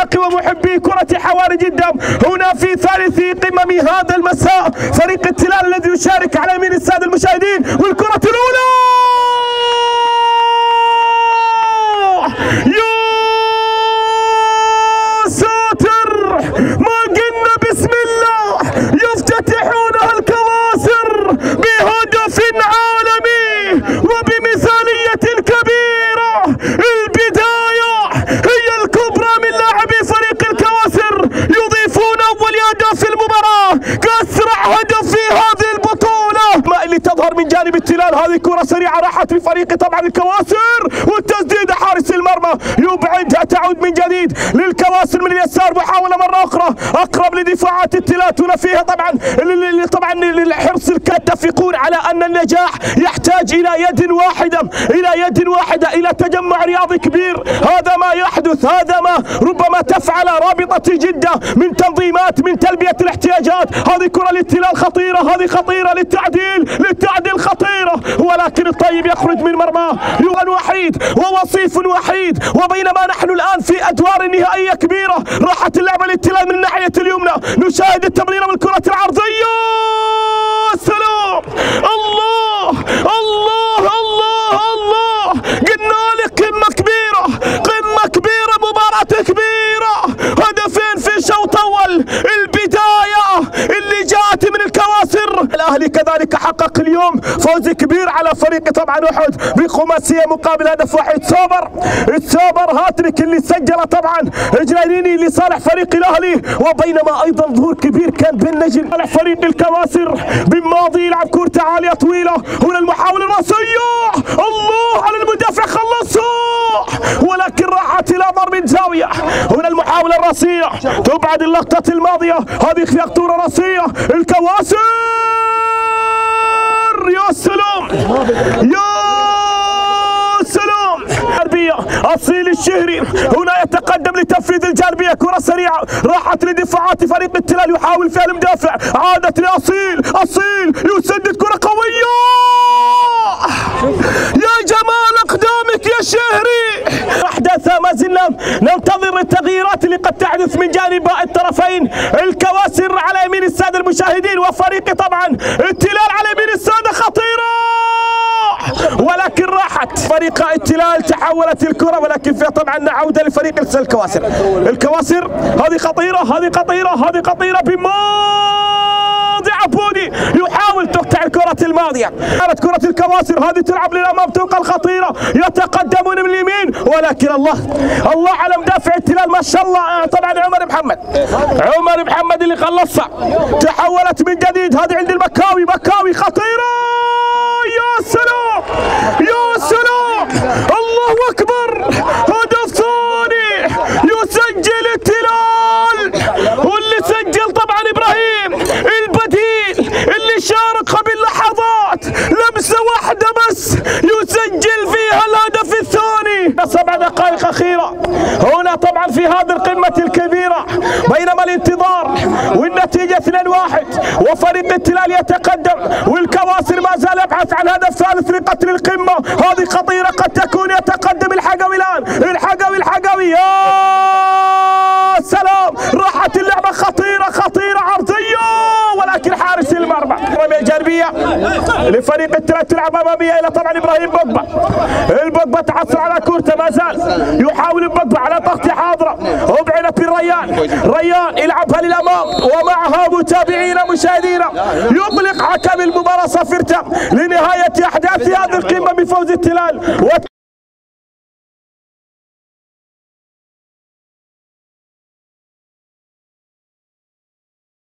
عشاق ومحبي كرة حواري جدة هنا في ثالث قمم هذا المساء. فريق التلال الذي يشارك على يمين السادة المشاهدين، والكرة الأولى يا ساتر ما قلنا بسم الله. يفتتحونها الكواسر بهدف عالمي وبمثالية كبيرة. البداية هي الكبرى من لاعبي فريق الكواسر، يضيفون أول أهداف المباراة كأسرع هدف في هذه البطولة. ما اللي تظهر من جانب التلال، هذه كرة سريعة راحت لفريق طبعا الكواسر، والتسديدة حارس المرمى يبعدها، تعود من جديد للكواسر من اليسار. محاولة مرة أخرى أقرب لدفاعات التلال، تنفيها طبعا لحرص يتفقون على أن النجاح يحتاج إلى يد واحدة، إلى تجمع رياضي كبير. هذا ما يحدث، هذا ما ربما تفعل رابطة جدة من تنظيمات، من تلبية الاحتياجات. هذه كرة للتلال خطيرة، هذه خطيرة للتعديل خطيرة، ولكن الطيب يخرج من مرماه. يوم وحيد ووصيف وحيد، وبينما نحن الآن في أدوار نهائية كبيرة. راحت اللعبة للتلال من الناحية اليمنى، نشاهد التمريرة من الكرة العرضية. سلام الله الله الله الله، قلنا لك قمة كبيرة مباراة كبيرة. هدفين في شوط أول، البداية اللي جاءت من الكواسر. الأهلي كذلك حقق اليوم فوز كبير على فريق طبعا أحد بخماسية مقابل هدف واحد. السوبر هاتريك اللي سجل طبعا جلاليني لصالح فريق الأهلي، وبينما أيضا ظهور كبير كان بين نجم صالح فريق الكواسر بن ماضي يلعب كرة عالية طويلة. هنا المحاولة الرأسية، الله على المدافع خلصها، ولكن راحت إلى ضرب زاوية. هنا المحاولة الرأسية تبعد اللقطة الماضية، هذه خطورة رأسية الكواسر. يا سلام يا سلام، جاربية أصيل الشهري هنا يتقدم لتنفيذ الجاربية. كرة سريعة راحت لدفاعات فريق التلال، يحاول فيها المدافع، عادت لأصيل، يسدد كرة قوية. يا جمال أقدامك يا شهري. أحداث ما زلنا ننتظر التغييرات اللي قد تحدث من جانب الطرفين. الكواسر على يمين السادة المشاهدين، وفريق طبعا التلال على يمين السادة. خطيرة ولكن راحت فريق التلال، تحولت الكرة، ولكن فيها طبعا عودة لفريق الكواسر. هذه خطيرة بماضي عبودي يحاول تقطع الكرة الماضية. كانت كرة الكواسر هذه تلعب للأمام، تنقل خطيرة، يتقدمون من اليمين، ولكن الله على مدافع التلال ما شاء الله. طبعا عمر محمد اللي خلصها، تحولت من جديد. هذه عند المكاوي خطيرة. يا سلام الله أكبر، هدف ثاني يسجل التلال، واللي سجل طبعا إبراهيم البديل اللي شارك قبل لحظات، لمسة واحدة بس يسجل فيها الهدف الثاني. 7 دقائق أخيرة هنا طبعا في هذه القمة الكبيرة، بينما الانتظار والنتيجة 2-1 وفريق التلال يتقدم، والكواسر ما زال يبحث عن هدف ثالث لقتل القمة. هذه خطيرة، قد تكون يتقدم الحقوي الآن، الحقوي يا سلام. راحت اللعبة خطيرة عرضية، ولكن حارس المرمى. رمية جانبية لفريق التلال تلعب أمامية إلى طبعا إبراهيم البوجبا تعثر على كورته، ما زال يحاول البوجبا على تغطية حاضرة، أبعدت ريان يلعبها للأمام، ومعها متابعينا مشاهدينا يطلق حكم المباراة صفرته لنهاية أحداث هذه القمة بفوز التلال.